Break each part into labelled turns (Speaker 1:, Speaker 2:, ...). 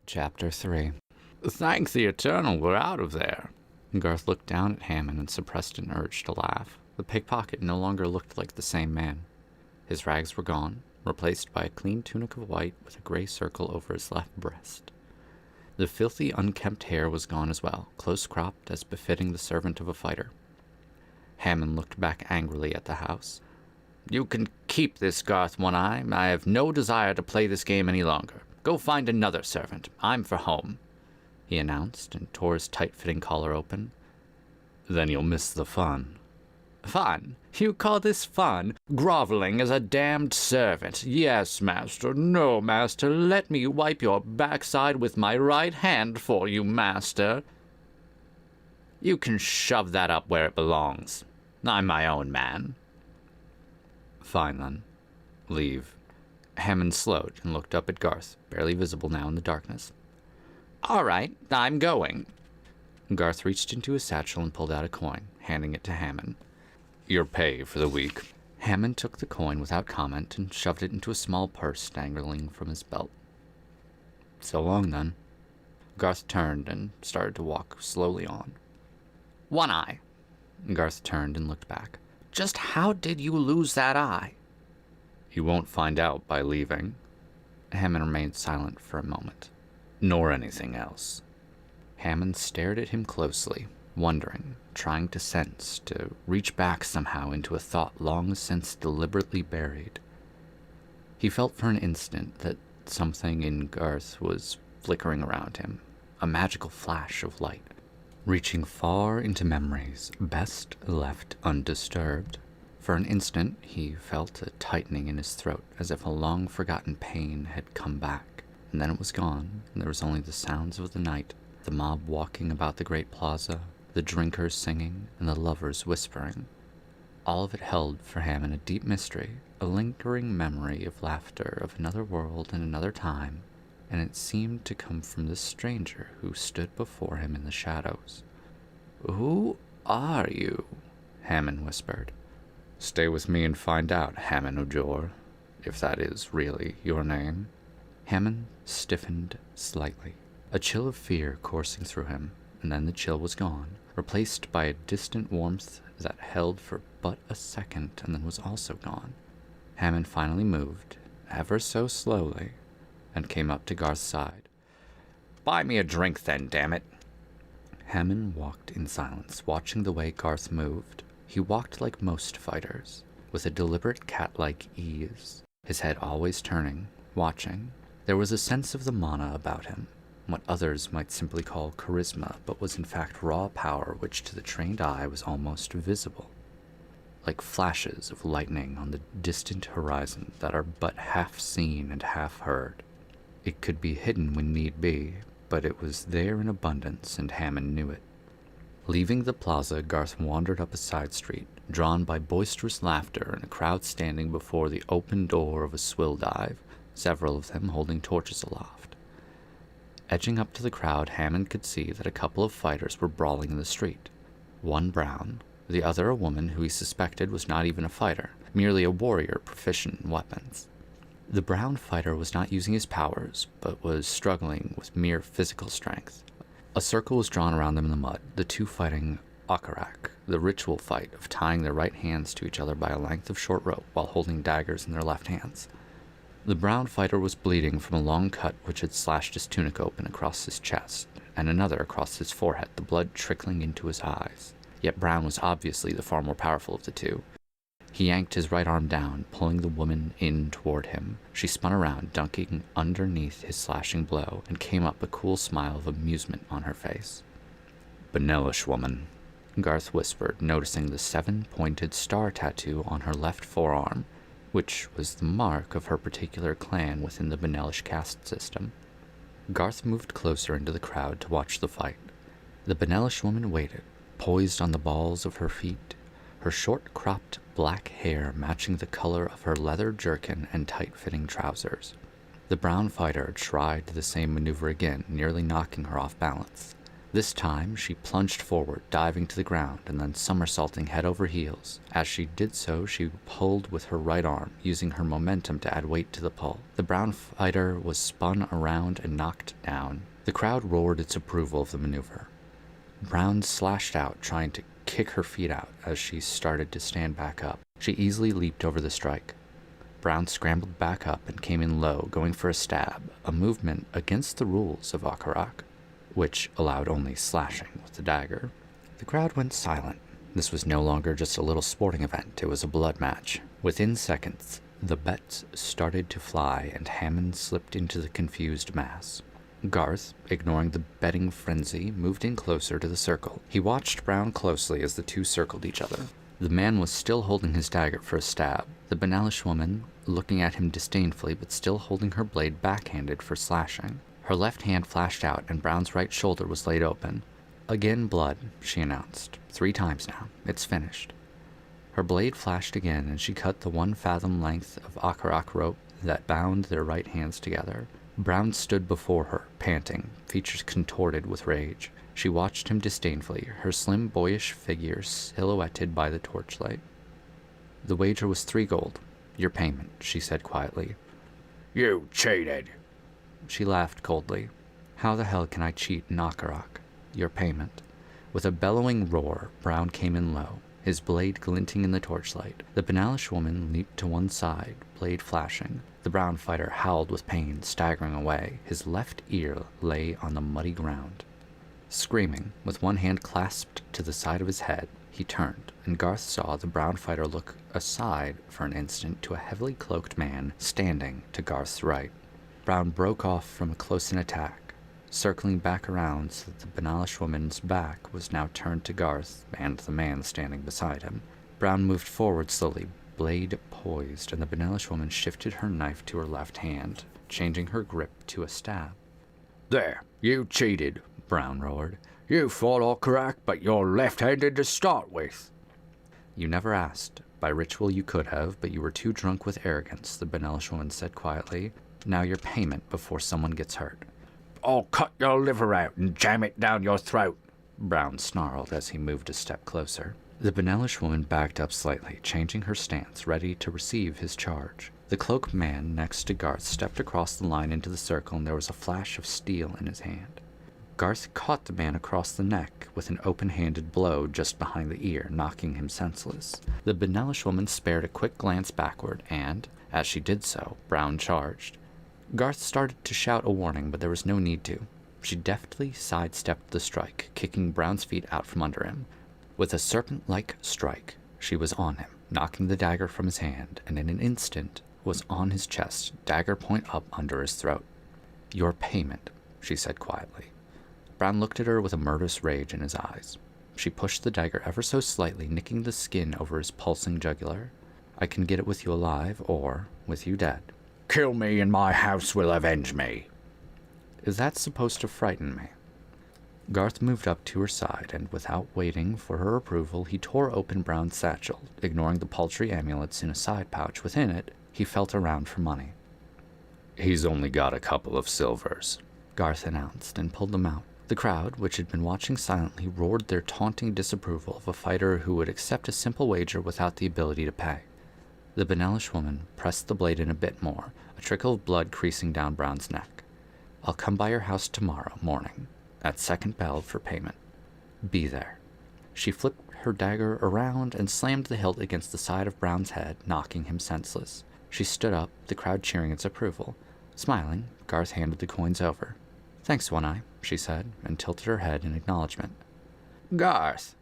Speaker 1: Chapter 3. Thank the Eternal we're out of there. Garth looked down at Hammond and suppressed an urge to laugh. The pickpocket no longer looked like the same man. His rags were gone, replaced by a clean tunic of white with a gray circle over his left breast. The filthy, unkempt hair was gone as well, close-cropped as befitting the servant of a fighter. Hammond looked back angrily at the house. You can keep this, Garth One-Eye. I have no desire to play this game any longer. Go find another servant. I'm for home, he announced, and tore his tight-fitting collar open. Then you'll miss the fun. Fun? You call this fun? Groveling as a damned servant? Yes, master. No, master. Let me wipe your backside with my right hand for you, master. You can shove that up where it belongs. I'm my own man. Fine, then. Leave. Hammond slowed and looked up at Garth, barely visible now in the darkness. All right, I'm going. Garth reached into his satchel and pulled out a coin, handing it to Hammond. Your pay for the week. Hammond took the coin without comment and shoved it into a small purse dangling from his belt. So long, then. Garth turned and started to walk slowly on. One-Eye. Garth turned and looked back. Just how did you lose that eye? You won't find out by leaving. Hammond remained silent for a moment. Nor anything else. Hammond stared at him closely, wondering, trying to sense, to reach back somehow into a thought long since deliberately buried. He felt for an instant that something in Garth was flickering around him, a magical flash of light, reaching far into memories best left undisturbed. For an instant, he felt a tightening in his throat, as if a long-forgotten pain had come back, and then it was gone, and there was only the sounds of the night, the mob walking about the great plaza, the drinkers singing, and the lovers whispering. All of it held for Hammond a deep mystery, a lingering memory of laughter of another world and another time, and it seemed to come from this stranger who stood before him in the shadows. Who are you? Hammond whispered. Stay with me and find out, Hammond Ojor, if that is really your name. Hammond stiffened slightly, a chill of fear coursing through him, and then the chill was gone, replaced by a distant warmth that held for but a second and then was also gone. Hammond finally moved, ever so slowly, and came up to Garth's side. Buy me a drink then, damn it. Hammond walked in silence, watching the way Garth moved. He walked like most fighters, with a deliberate cat-like ease, his head always turning, watching. There was a sense of the mana about him, what others might simply call charisma, but was in fact raw power which to the trained eye was almost visible, like flashes of lightning on the distant horizon that are but half seen and half heard. It could be hidden when need be, but it was there in abundance, and Hammond knew it. Leaving the plaza, Garth wandered up a side street, drawn by boisterous laughter and a crowd standing before the open door of a swill dive, several of them holding torches aloft. Edging up to the crowd, Hammond could see that a couple of fighters were brawling in the street. One brown, the other a woman who he suspected was not even a fighter, merely a warrior proficient in weapons. The brown fighter was not using his powers, but was struggling with mere physical strength. A circle was drawn around them in the mud, the two fighting Akarak, the ritual fight of tying their right hands to each other by a length of short rope while holding daggers in their left hands. The brown fighter was bleeding from a long cut which had slashed his tunic open across his chest, and another across his forehead, the blood trickling into his eyes. Yet Brown was obviously the far more powerful of the two. He yanked his right arm down, pulling the woman in toward him. She spun around, dunking underneath his slashing blow, and came up a cool smile of amusement on her face. Benelish woman, Garth whispered, noticing the 7-pointed star tattoo on her left forearm, which was the mark of her particular clan within the Benelish caste system. Garth moved closer into the crowd to watch the fight. The Benelish woman waited, poised on the balls of her feet, her short-cropped black hair matching the color of her leather jerkin and tight-fitting trousers. The brown fighter tried the same maneuver again, nearly knocking her off balance. This time, she plunged forward, diving to the ground and then somersaulting head over heels. As she did so, she pulled with her right arm, using her momentum to add weight to the pull. The brown fighter was spun around and knocked down. The crowd roared its approval of the maneuver. Brown slashed out, trying to kick her feet out as she started to stand back up. She easily leaped over the strike. Brown scrambled back up and came in low, going for a stab, a movement against the rules of Akarak, which allowed only slashing with the dagger. The crowd went silent. This was no longer just a little sporting event, it was a blood match. Within seconds, the bets started to fly and Hammond slipped into the confused mass. Garth, ignoring the betting frenzy, moved in closer to the circle. He watched Brown closely as the two circled each other. The man was still holding his dagger for a stab, the Benalish woman looking at him disdainfully but still holding her blade backhanded for slashing. Her left hand flashed out, and Brown's right shoulder was laid open. "Again blood," she announced. 3 times now. It's finished." Her blade flashed again, and she cut the 1 fathom length of Akarak rope that bound their right hands together. Brown stood before her, panting, features contorted with rage. She watched him disdainfully, her slim, boyish figure silhouetted by the torchlight. "The wager was 3 gold. Your payment," she said quietly.
Speaker 2: "You cheated."
Speaker 1: She laughed coldly. "How the hell can I cheat in Akarak? Your payment." With a bellowing roar, Brown came in low, his blade glinting in the torchlight. The Benalish woman leaped to one side, blade flashing. The brown fighter howled with pain, staggering away. His left ear lay on the muddy ground. Screaming, with one hand clasped to the side of his head, he turned, and Garth saw the brown fighter look aside for an instant to a heavily cloaked man standing to Garth's right. Brown broke off from a close-in attack, circling back around so that the Benalish woman's back was now turned to Garth and the man standing beside him. Brown moved forward slowly, blade poised, and the Benalish woman shifted her knife to her left hand, changing her grip to a stab.
Speaker 2: "There, you cheated," Brown roared. "You fought all correct, but you're left-handed to start with."
Speaker 1: "You never asked. By ritual you could have, but you were too drunk with arrogance," the Benalish woman said quietly. "Now your payment before someone gets hurt."
Speaker 2: "I'll cut your liver out and jam it down your throat,"
Speaker 1: Brown snarled as he moved a step closer. The Benalish woman backed up slightly, changing her stance, ready to receive his charge. The cloaked man next to Garth stepped across the line into the circle, and there was a flash of steel in his hand. Garth caught the man across the neck with an open-handed blow just behind the ear, knocking him senseless. The Benalish woman spared a quick glance backward, and, as she did so, Brown charged. Garth started to shout a warning, but there was no need to. She deftly sidestepped the strike, kicking Brown's feet out from under him. With a serpent-like strike, she was on him, knocking the dagger from his hand, and in an instant was on his chest, dagger point up under his throat. "Your payment," she said quietly. Brown looked at her with a murderous rage in his eyes. She pushed the dagger ever so slightly, nicking the skin over his pulsing jugular. "I can get it with you alive, or with you dead."
Speaker 2: "Kill me and my house will avenge me."
Speaker 1: "Is that supposed to frighten me?" Garth moved up to her side, and without waiting for her approval, he tore open Brown's satchel. Ignoring the paltry amulets in a side pouch within it, he felt around for money.
Speaker 2: "He's only got a couple of silvers,"
Speaker 1: Garth announced, and pulled them out. The crowd, which had been watching silently, roared their taunting disapproval of a fighter who would accept a simple wager without the ability to pay. The Benalish woman pressed the blade in a bit more, a trickle of blood creasing down Brown's neck. "I'll come by your house tomorrow morning, at second bell for payment. Be there." She flipped her dagger around and slammed the hilt against the side of Brown's head, knocking him senseless. She stood up, the crowd cheering its approval. Smiling, Garth handed the coins over. "Thanks, One-Eye," she said, and tilted her head in acknowledgement.
Speaker 2: "Garth."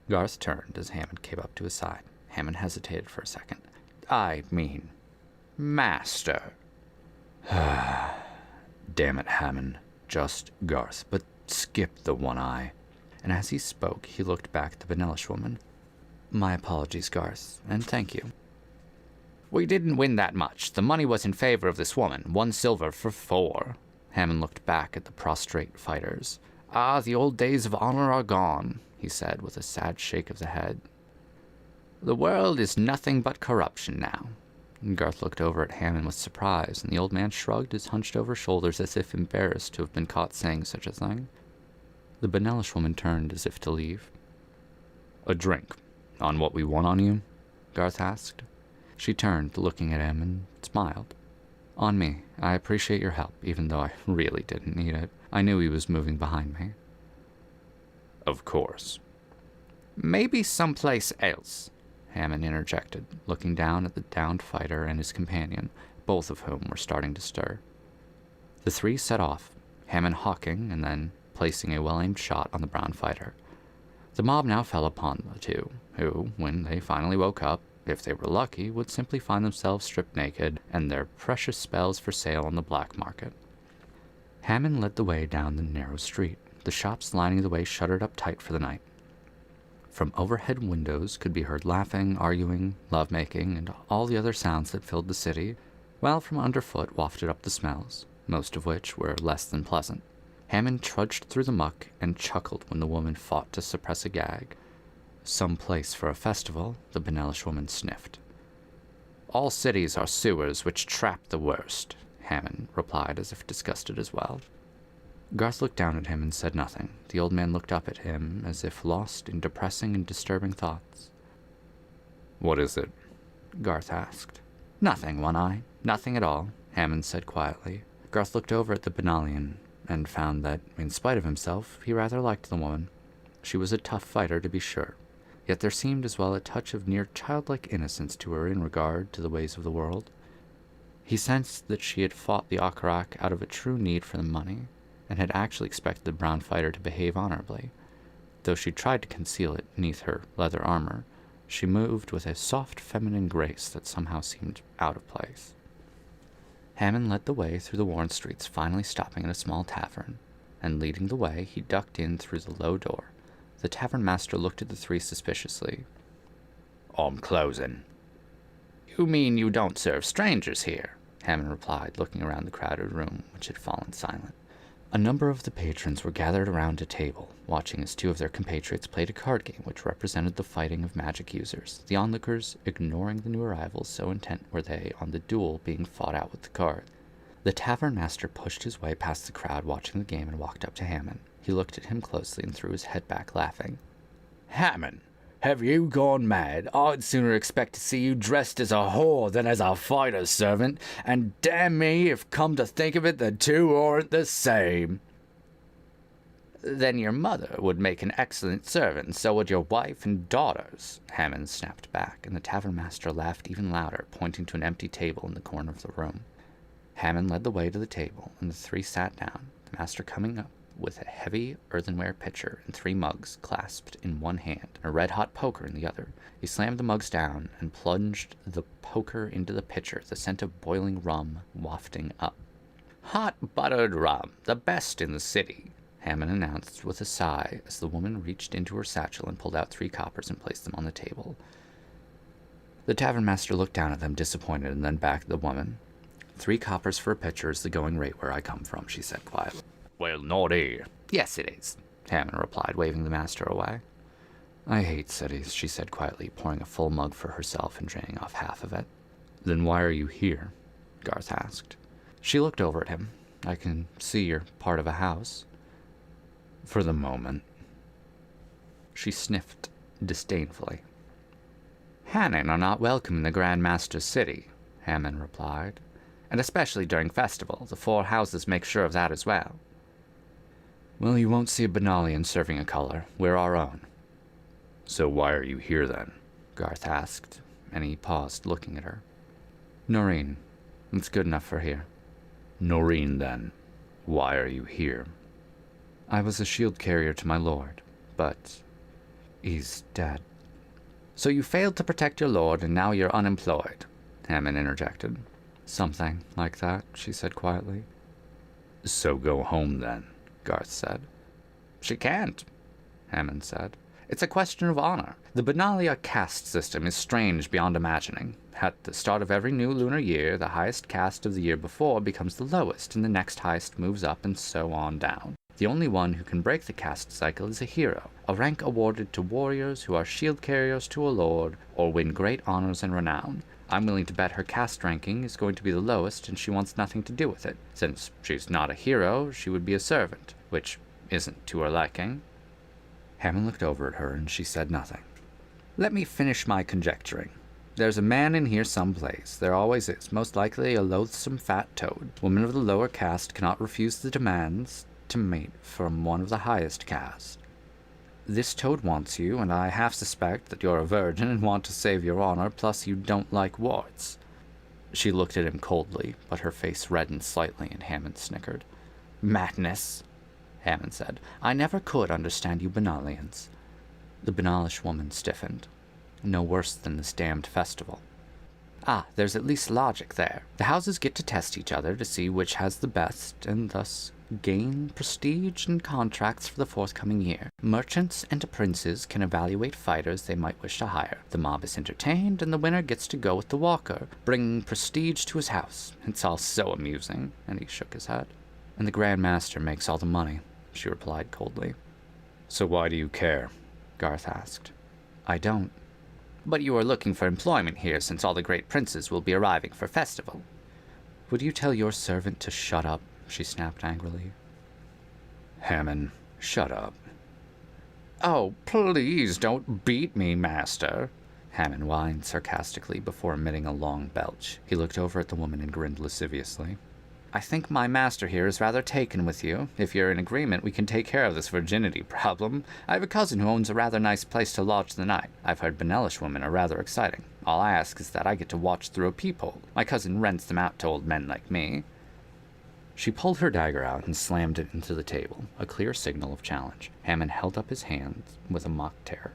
Speaker 1: Garth turned as Hammond came up to his side. Hammond hesitated for a second.
Speaker 2: "I mean, Master."
Speaker 1: "Damn it, Hammond. Just Garth, but skip the One-Eye." And as he spoke, he looked back at the Benalish woman. "My apologies, Garth, and thank you."
Speaker 2: "We didn't win that much. The money was in favor of this woman. 1 silver for 4.
Speaker 1: Hammond looked back at the prostrate fighters.
Speaker 2: "Ah, the old days of honor are gone," he said with a sad shake of the head. "The world is nothing but corruption now."
Speaker 1: And Garth looked over at Hammond with surprise, and the old man shrugged his hunched-over shoulders as if embarrassed to have been caught saying such a thing. The Benelish woman turned as if to leave. A drink. On what we want on you? Garth asked. She turned, looking at him, and smiled. On me. I appreciate your help, even though I really didn't need it. I knew he was moving behind me. Of course. Maybe someplace else, Hammond interjected, looking down at the downed fighter and his companion, both of whom were starting to stir. The three set off, Hammond hawking and then placing a well-aimed shot on the brown fighter. The mob now fell upon the two, who, when they finally woke up, if they were lucky, would simply find themselves stripped naked and their precious spells for sale on the black market. Hammond led the way down the narrow street, the shops lining the way shuttered up tight for the night. From overhead windows could be heard laughing, arguing, love-making, and all the other sounds that filled the city, while from underfoot wafted up the smells, most of which were less than pleasant. Hammond trudged through the muck and chuckled when the woman fought to suppress a gag. Some place for a festival, the Benelish woman sniffed. All cities are sewers which trap the worst, Hammond replied as if disgusted as well. Garth looked down at him and said nothing. The old man looked up at him as if lost in depressing and disturbing thoughts. What is it? Garth asked. Nothing, One-Eye. Nothing at all, Hammond said quietly. Garth looked over at the Benalian and found that, in spite of himself, he rather liked the woman. She was a tough fighter, to be sure, yet there seemed as well a touch of near childlike innocence to her in regard to the ways of the world. He sensed that she had fought the Akarak out of a true need for the money, and had actually expected the brown fighter to behave honorably. Though she tried to conceal it beneath her leather armor, she moved with a soft feminine grace that somehow seemed out of place. Hammond led the way through the worn streets, finally stopping at a small tavern, and leading the way, he ducked in through the low door. The tavern master looked at the three suspiciously. I'm closing. You mean you don't serve strangers here? Hammond replied, looking around the crowded room, which had fallen silent. A number of the patrons were gathered around a table, watching as two of their compatriots played a card game which represented the fighting of magic users, the onlookers ignoring the new arrivals, so intent were they on the duel being fought out with the cards. The tavern master pushed his way past the crowd watching the game and walked up to Hammond. He looked at him closely and threw his head back, laughing. Hammond, have you gone mad? I'd sooner expect to see you dressed as a whore than as a fighter's servant, and damn me if, come to think of it, the two aren't the same. Then your mother would make an excellent servant, and so would your wife and daughters, Hammond snapped back, and the tavern master laughed even louder, pointing to an empty table in the corner of the room. Hammond led the way to the table, and the three sat down, the master coming up with a heavy earthenware pitcher and 3 mugs clasped in one hand, and a red-hot poker in the other. He slammed the mugs down and plunged the poker into the pitcher, the scent of boiling rum wafting up. Hot buttered rum, the best in the city, Hammond announced with a sigh as the woman reached into her satchel and pulled out 3 coppers and placed them on the table. The tavern master looked down at them, disappointed, and then back at the woman. 3 coppers for a pitcher is the going rate where I come from, she said quietly. Well, not here. Yes, it is, Hammond replied, waving the master away. I hate cities, she said quietly, pouring a full mug for herself and draining off half of it. Then why are you here? Garth asked. She looked over at him. I can see you're part of a house. For the moment. She sniffed disdainfully. Hannon are not welcome in the Grand Master's city, Hammond replied. And especially during festival. The 4 houses make sure of that as well. Well, you won't see a Benalian serving a color. We're our own. So why are you here then? Garth asked, and he paused, looking at her. Noreen. It's good enough for here. Noreen, then. Why are you here? I was a shield carrier to my lord, but he's dead. So you failed to protect your lord, and now you're unemployed, Hammond interjected. Something like that, she said quietly. So go home then, Garth said. She can't, Hammond said. It's a question of honor. The Benalia caste system is strange beyond imagining. At the start of every new lunar year, the highest caste of the year before becomes the lowest, and the next highest moves up, and so on down. The only one who can break the caste cycle is a hero, a rank awarded to warriors who are shield carriers to a lord, or win great honors and renown. I'm willing to bet her caste ranking is going to be the lowest, and she wants nothing to do with it. Since she's not a hero, she would be a servant, which
Speaker 2: isn't to her liking. Hammond looked over at her, and she said nothing. Let me finish my conjecturing. There's a man in here someplace. There always is, most likely a loathsome fat toad. Women of the lower caste cannot refuse the demands to mate from one of the highest caste. This toad wants you, and I half suspect that you're a virgin and want to save your honor, plus you don't like warts. She looked at him coldly, but her face reddened slightly, and Hammond snickered. Madness, Hammond said. I never could understand you Benalians. The Benalish woman stiffened. No worse than this damned festival. Ah, there's at least logic there. The houses get to test each other to see which has the best, and thus gain prestige and contracts for the forthcoming year. Merchants and princes can evaluate fighters they might wish to hire. The mob is entertained, and the winner gets to go with the walker, bringing prestige to his house. It's all so amusing, and he shook his head. And the Grand Master makes all the money, she replied coldly. So why do you care? Garth asked. I don't. But you are looking for employment here, since all the great princes will be arriving for festival. Would you tell your servant to shut up? She snapped angrily. Hammond, shut up. Oh, please don't beat me, master. Hammond whined sarcastically before emitting a long belch. He looked over at the woman and grinned lasciviously. I think my master here is rather taken with you. If you're in agreement, we can take care of this virginity problem. I have a cousin who owns a rather nice place to lodge the night. I've heard Benelish women are rather exciting. All I ask is that I get to watch through a peephole. My cousin rents them out to old men like me. She pulled her dagger out and slammed it into the table, a clear signal of challenge. Hammond held up his hand with a mock terror.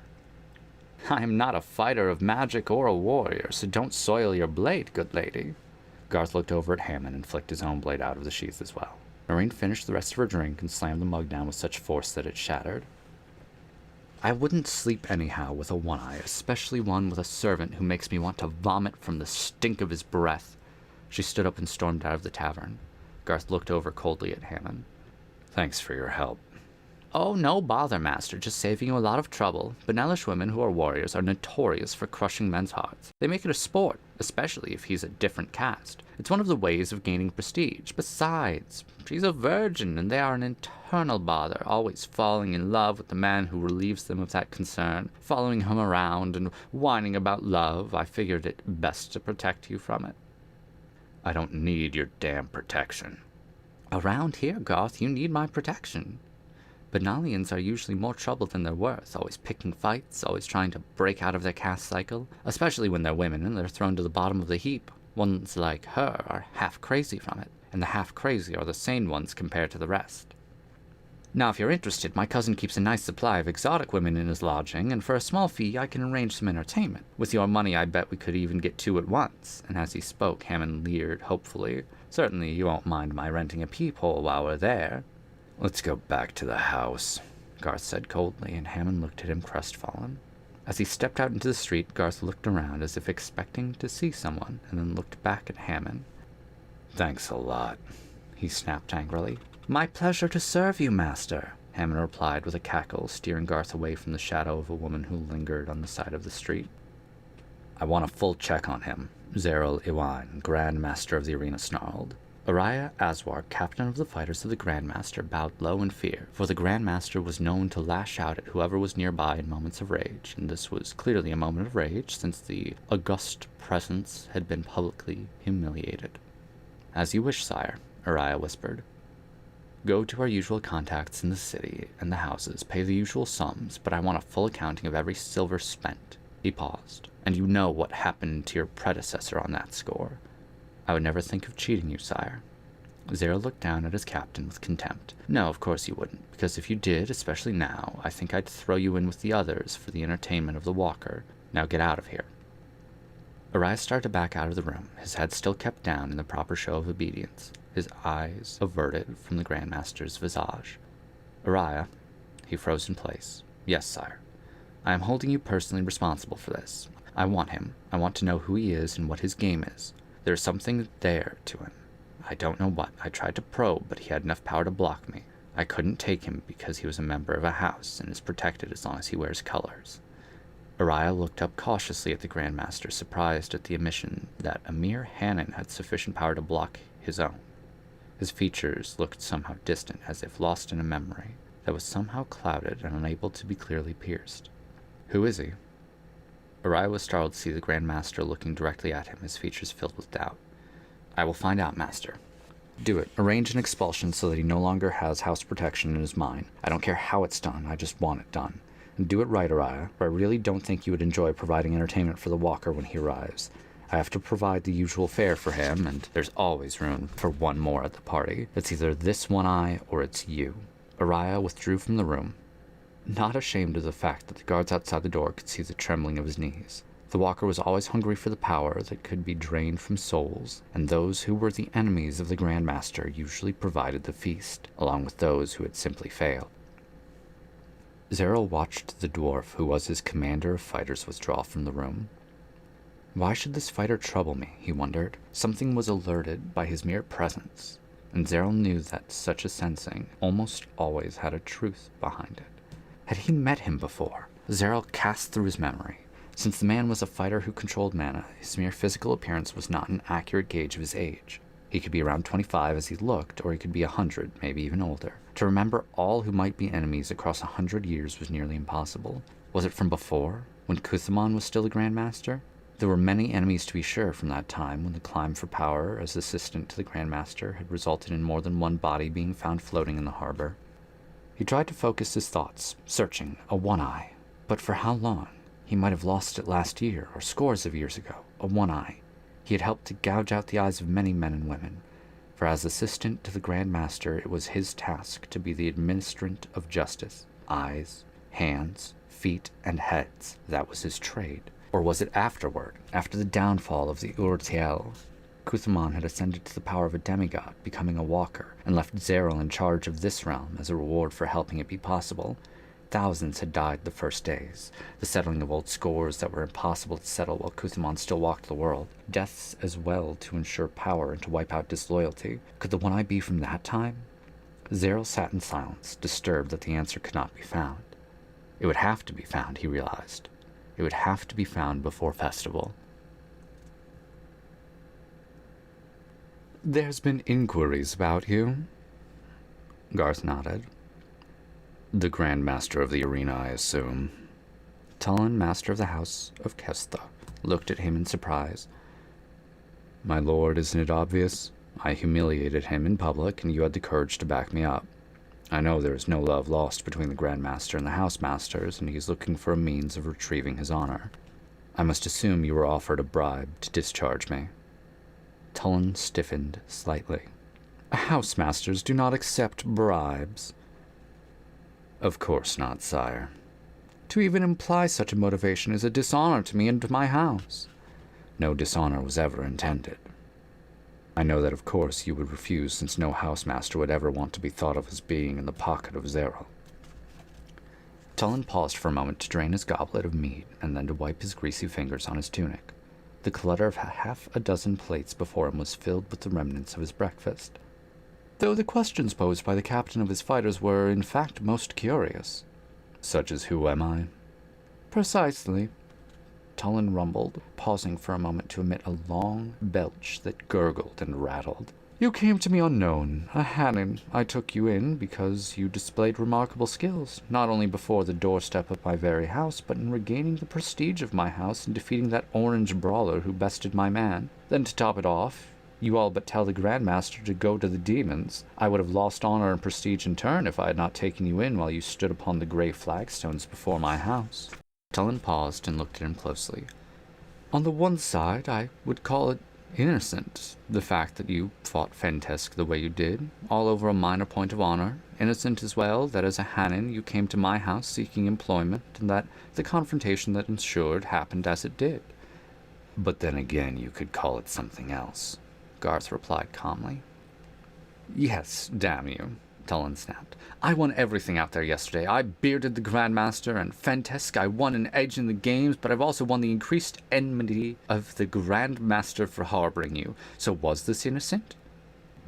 Speaker 2: I am not a fighter of magic or a warrior, so don't soil your blade, good lady. Garth looked over at Hammond and flicked his own blade out of the sheath as well. Noreen finished the rest of her drink and slammed the mug down with such force that it shattered. I wouldn't sleep anyhow with a one-eye, especially one with a servant who makes me want to vomit from the stink of his breath. She stood up and stormed out of the tavern. Garth looked over coldly at Hammond. Thanks for your help. Oh, no bother, master, just saving you a lot of trouble. Benelish women who are warriors are notorious for crushing men's hearts. They make it a sport, especially if he's a different caste. It's one of the ways of gaining prestige. Besides, she's a virgin, and they are an eternal bother, always falling in love with the man who relieves them of that concern, following him around and whining about love. I figured it best to protect you from it. I don't need your damn protection. Around here, Garth, you need my protection. Benalians are usually more trouble than they're worth, always picking fights, always trying to break out of their caste cycle, especially when they're women and they're thrown to the bottom of the heap. Ones like her are half crazy from it, and the half crazy are the sane ones compared to the rest. Now, if you're interested, my cousin keeps a nice supply of exotic women in his lodging, and for a small fee I can arrange some entertainment. With your money, I bet we could even get two at once. And as he spoke, Hammond leered hopefully. Certainly you won't mind my renting a peephole while we're there. Let's go back to the house, Garth said coldly, and Hammond looked at him crestfallen. As he stepped out into the street, Garth looked around as if expecting to see someone, and then looked back at Hammond. Thanks a lot, he snapped angrily. My pleasure to serve you, master, Hammond replied with a cackle, steering Garth away from the shadow of a woman who lingered on the side of the street. I want a full check on him, Zeril Iwan, Grand Master of the Arena, snarled. Araya Aswar, captain of the fighters of the Grandmaster, bowed low in fear, for the Grandmaster was known to lash out at whoever was nearby in moments of rage, and this was clearly a moment of rage, since the august presence had been publicly humiliated. As you wish, sire, Araya whispered. Go to our usual contacts in the city and the houses, pay the usual sums, but I want a full accounting of every silver spent. He paused. And you know what happened to your predecessor on that score. I would never think of cheating you, sire. Zero looked down at his captain with contempt. No, of course you wouldn't, because if you did, especially now, I think I'd throw you in with the others for the entertainment of the walker. Now get out of here. Arias started to back out of the room, his head still kept down in the proper show of obedience, his eyes averted from the Grandmaster's visage. Araya, he froze in place. Yes, sire. I am holding you personally responsible for this. I want him. I want to know who he is and what his game is. There's something there to him. I don't know what. I tried to probe, but he had enough power to block me. I couldn't take him because he was a member of a house and is protected as long as he wears colors. Araya looked up cautiously at the Grandmaster, surprised at the admission that a mere Hannon had sufficient power to block his own. His features looked somehow distant, as if lost in a memory.
Speaker 1: that was somehow clouded and unable to be clearly pierced. Who is he? Araya was startled to see the Grand Master looking directly at him, his features filled with doubt. I will find out, Master. Do it. Arrange an expulsion so that he no longer has house protection in his mind. I don't care how it's done, I just want it done. And do it right, Araya, or I really don't think you would enjoy providing entertainment for the Walker when he arrives. I have to provide the usual fare for him, and there's always room for one more at the party. It's either this one eye or it's you. Araya withdrew from the room, not ashamed of the fact that the guards outside the door could see the trembling of his knees. The Walker was always hungry for the power that could be drained from souls, and those who were the enemies of the Grand Master usually provided the feast, along with those who had simply failed. Zeril watched the dwarf who was his commander of fighters withdraw from the room. Why should this fighter trouble me, he wondered. Something was alerted by his mere presence, and Zeril knew that such a sensing almost always had a truth behind it. Had he met him before? Zeril cast through his memory. Since the man was a fighter who controlled mana, his mere physical appearance was not an accurate gauge of his age. He could be around 25 as he looked, or he could be 100, maybe even older. To remember all who might be enemies across 100 years was nearly impossible. Was it from before, when Kuthamon was still a Grand Master? There were many enemies to be sure from that time when the climb for power as assistant to the Grand Master had resulted in more than one body being found floating in the harbor. He tried to focus his thoughts, searching a one-eye. But for how long? He might have lost it last year, or scores of years ago. A one-eye. He had helped to gouge out the eyes of many men and women. For as assistant to the Grand Master, it was his task to be the administrant of justice. Eyes, hands, feet, and heads. That was his trade. Or was it afterward, after the downfall of the Urtiel? Kuthamon had ascended to the power of a demigod, becoming a walker, and left Zeril in charge of this realm as a reward for helping it be possible. Thousands had died the first days, the settling of old scores that were impossible to settle while Kuthamon still walked the world. Deaths as well to ensure power and to wipe out disloyalty. Could the one-eye be from that time? Zeril sat in silence, disturbed that the answer could not be found. It would have to be found, he realized. It would have to be found before festival. There's been inquiries about you. Garth nodded. The Grand Master of the arena, I assume. Tullen, Master of the House of Kestha, looked at him in surprise. My lord, isn't it obvious? I humiliated him in public, and you had the courage to back me up. I know there is no love lost between the Grand Master and the House Masters, and he is looking for a means of retrieving his honor. I must assume you were offered a bribe to discharge me. Tullen stiffened slightly. House Masters do not accept bribes. Of course not, sire. To even imply such a motivation is a dishonor to me and to my house. No dishonor was ever intended. I know that of course you would refuse, since no housemaster would ever want to be thought of as being in the pocket of Zeril. Tullen paused for a moment to drain his goblet of mead, and then to wipe his greasy fingers on his tunic. The clutter of half a dozen plates before him was filled with the remnants of his breakfast. Though the questions posed by the captain of his fighters were, in fact, most curious. Such as who am I? Precisely. Tullen rumbled, pausing for a moment to emit a long belch that gurgled and rattled. You came to me unknown, a Hannon. I took you in because you displayed remarkable skills, not only before the doorstep of my very house, but in regaining the prestige of my house and defeating that orange brawler who bested my man. Then to top it off, you all but tell the Grand Master to go to the demons. I would have lost honor and prestige in turn if I had not taken you in while you stood upon the grey flagstones before my house. Tullen paused and looked at him closely. On the one side, I would call it innocent, the fact that you fought Fentesk the way you did, all over a minor point of honor. Innocent as well that as a Hannon you came to my house seeking employment, and that the confrontation that ensued happened as it did. But then again, you could call it something else, Garth replied calmly. Yes, damn you, Tullen snapped. I won everything out there yesterday. I bearded the Grand Master and Fentesk. I won an edge in the games, but I've also won the increased enmity of the Grand Master for harboring you. So was this innocent?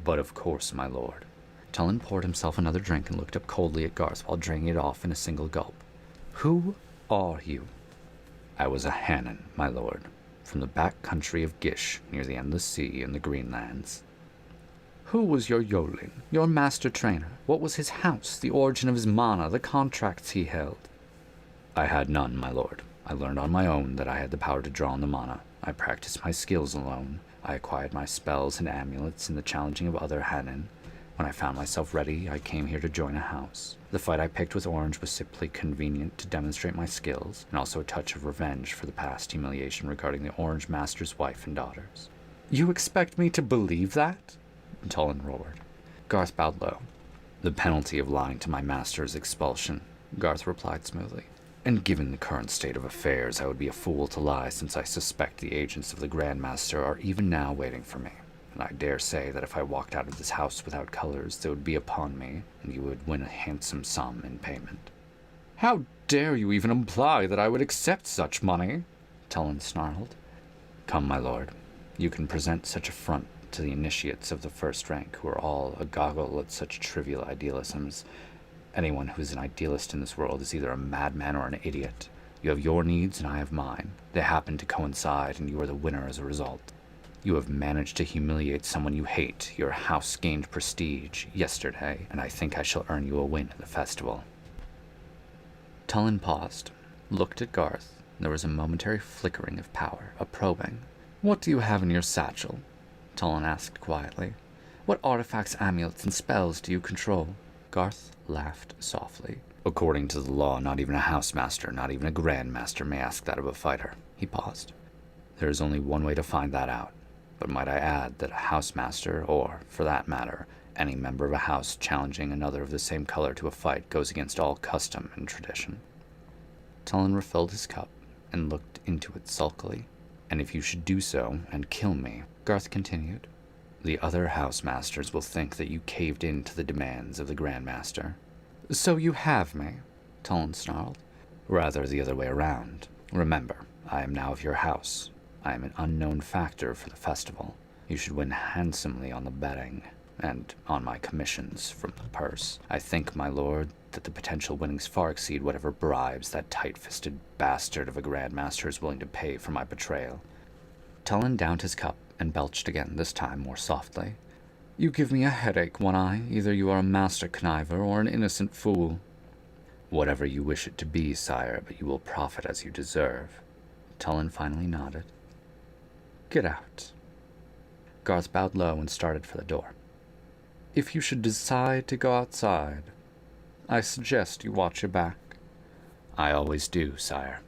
Speaker 1: But of course, my lord. Tullen poured himself another drink and looked up coldly at Garth while draining it off in a single gulp. Who are you? I was a Hannon, my lord, from the back country of Gish, near the Endless Sea and the Greenlands.
Speaker 2: Who was your Yoling, your master trainer? What was his house, the origin of his mana, the contracts he held? I had none, my lord. I learned on my own that I had the power to draw on the mana. I practiced my skills alone. I acquired my spells and amulets in the challenging of other Hanin. When I found myself ready, I came here to join a house. The fight I picked with Orange was simply convenient to demonstrate my skills, and also a touch of revenge for the past humiliation regarding the Orange Master's wife and daughters. You expect me to believe that? Tullen roared. Garth bowed low. The penalty of lying to my master is expulsion, Garth replied smoothly. And given the current state of affairs, I would be a fool to lie, since I suspect the agents of the Grand Master are even now waiting for me. And I dare say that if I walked out of this house without colors, they would be upon me, and you would win a handsome sum in payment. How dare you even imply that I would accept such money? Tullen snarled. Come, my lord. You can present such affront to the initiates of the first rank, who are all agoggle at such trivial idealisms. Anyone who is an idealist in this world is either a madman or an idiot. You have your needs and I have mine. They happen to coincide, and you are the winner as a result. You have managed to humiliate someone you hate. Your house gained prestige yesterday, and I think I shall earn you a win at the festival. Tullen paused, looked at Garth. There was a momentary flickering of power, a probing. What do you have in your satchel? Tullen asked quietly. What artifacts, amulets, and spells do you control? Garth laughed softly. According to the law, not even a housemaster, not even a grandmaster may ask that of a fighter. He paused. There is only one way to find that out. But might I add that a housemaster, or, for that matter, any member of a house challenging another of the same color to a fight goes against all custom and tradition. Tullen refilled his cup and looked into it sulkily. And if you should do so and kill me, Garth continued, the other housemasters will think that you caved in to the demands of the Grandmaster. So you have me, Tullen snarled. Rather the other way around. Remember, I am now of your house. I am an unknown factor for the festival. You should win handsomely on the betting, and on my commissions from the purse. I think, my lord, that the potential winnings far exceed whatever bribes that tight-fisted bastard of a Grandmaster is willing to pay for my betrayal. Tullen downed his cup and belched again, this time more softly. You give me a headache, One-Eye. Either you are a master conniver or an innocent fool. Whatever you wish it to be, sire, but you will profit as you deserve. Tullen finally nodded. Get out. Garth bowed low and started for the door. If you should decide to go outside, I suggest you watch your back. I always do, sire.